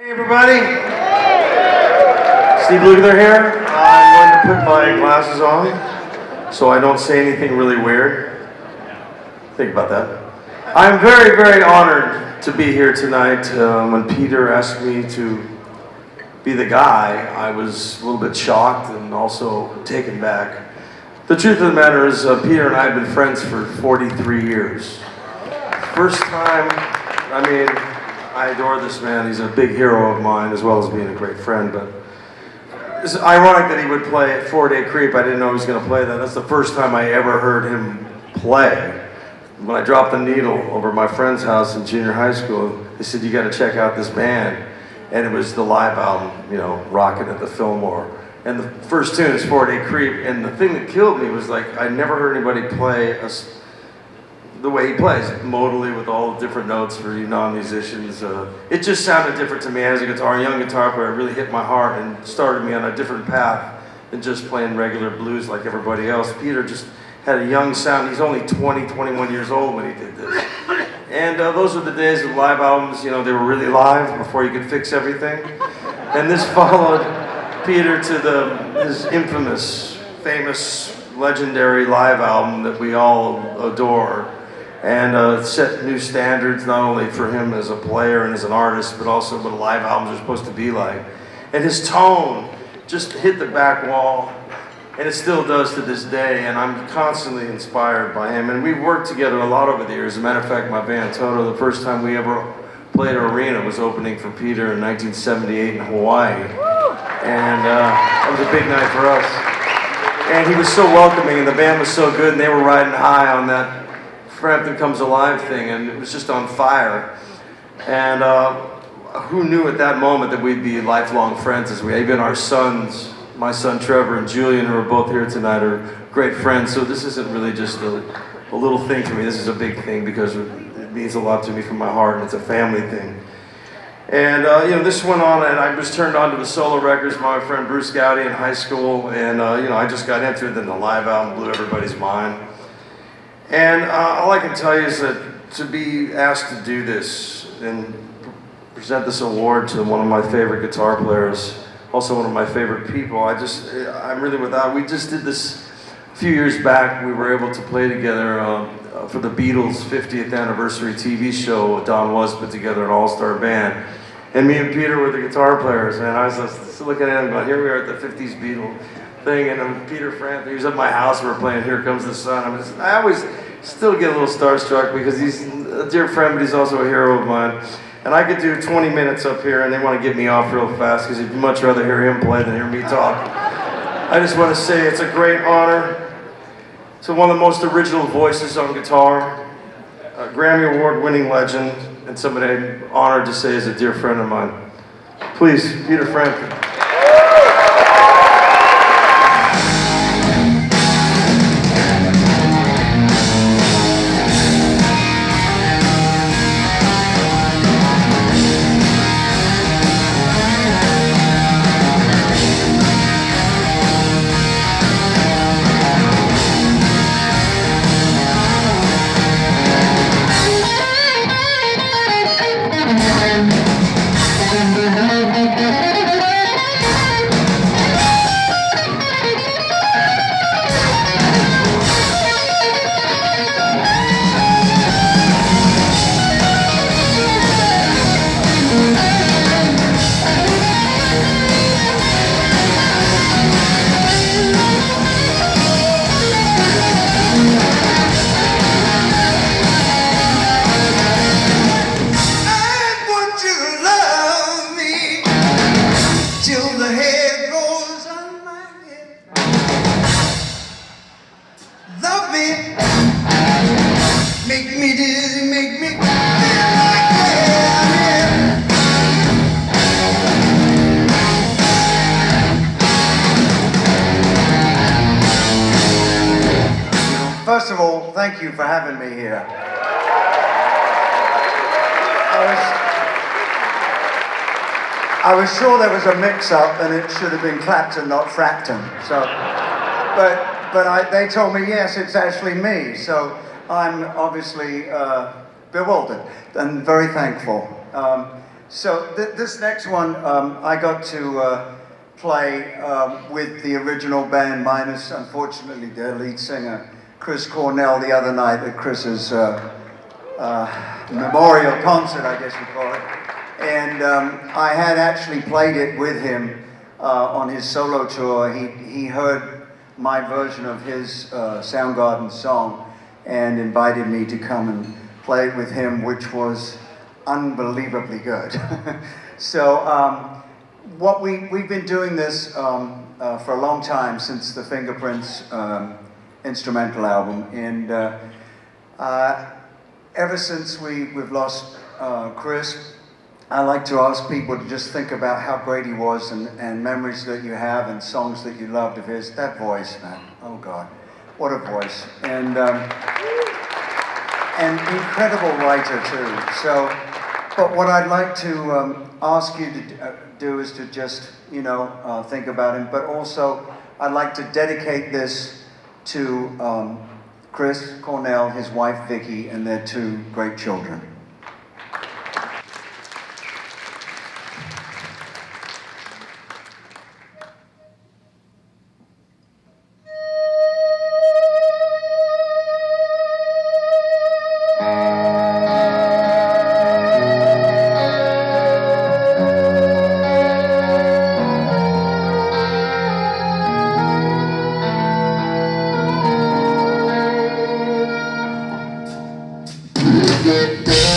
Hey everybody, Steve Lukather here. I'm going to put my glasses on so I don't say anything really weird. Think about that. I'm very, very honored to be here tonight. When Peter asked me to be the guy, I was a little bit shocked and also taken back. The truth of the matter is Peter and I have been friends for 43 years. First time, I adore this man. He's a big hero of mine, as well as being a great friend. But it's ironic that he would play at 4-Day Creep. I didn't know he was going to play that. That's the first time I ever heard him play. When I dropped the needle over at my friend's house in junior high school, they said, "You got to check out this band." And it was the live album, Rockin' at the Fillmore. And the first tune is 4-Day Creep. And the thing that killed me was I never heard anybody play the way he plays, modally with all the different notes for you non-musicians. It just sounded different to me as a young guitar player. It really hit my heart and started me on a different path than just playing regular blues like everybody else. Peter just had a young sound. He's only 20, 21 years old when he did this. And those were the days of live albums, they were really live before you could fix everything. And this followed Peter to his infamous, famous, legendary live album that we all adore. And set new standards, not only for him as a player and as an artist, but also what live albums are supposed to be like. And his tone just hit the back wall, and it still does to this day, and I'm constantly inspired by him. And we've worked together a lot over the years. As a matter of fact, my band Toto, the first time we ever played an arena was opening for Peter in 1978 in Hawaii. And that was a big night for us. And he was so welcoming, and the band was so good, and they were riding high on that Frampton Comes Alive thing, and it was just on fire. And who knew at that moment that we'd be lifelong friends as even our sons, my son Trevor and Julian, who are both here tonight, are great friends. So this isn't really just a little thing to me. This is a big thing because it means a lot to me from my heart, and it's a family thing. And this went on, and I was turned on to the solo records by my friend Bruce Gowdy in high school, and I just got into it, then the live album blew everybody's mind. And all I can tell you is that to be asked to do this and present this award to one of my favorite guitar players, also one of my favorite people, I'm really without. We just did this a few years back. We were able to play together for the Beatles' 50th anniversary TV show. Don Was put together an all-star band. And me and Peter were the guitar players, man. I was just looking at him going, here we are at the 50s Beatle thing, and Peter Frampton, he was at my house, we were playing Here Comes the Sun. I always still get a little starstruck because he's a dear friend, but he's also a hero of mine. And I could do 20 minutes up here, and they want to get me off real fast because you'd much rather hear him play than hear me talk. I just want to say it's a great honor to one of the most original voices on guitar, a Grammy Award-winning legend, and somebody I'm honored to say is a dear friend of mine. Please, Peter Frampton. First of all, thank you for having me here. I was sure there was a mix-up and it should have been Clapton, not Frampton. So, but they told me yes, it's actually me. So I'm obviously bewildered and very thankful. So this next one, I got to play with the original band, minus, unfortunately, their lead singer, Chris Cornell, the other night at Chris's memorial concert, I guess you call it. And I had actually played it with him on his solo tour. He heard my version of his Soundgarden song and invited me to come and play it with him, which was unbelievably good. So what we've been doing this for a long time, since the Fingerprints instrumental album, and ever since we've lost Chris, I like to ask people to just think about how great he was, and memories that you have and songs that you loved of his. That voice, man, oh God, what a voice. And incredible writer too. So, but what I'd like to ask you to do is to just, think about him, but also I'd like to dedicate this to Chris Cornell, his wife Vicky, and their 2 great children. Get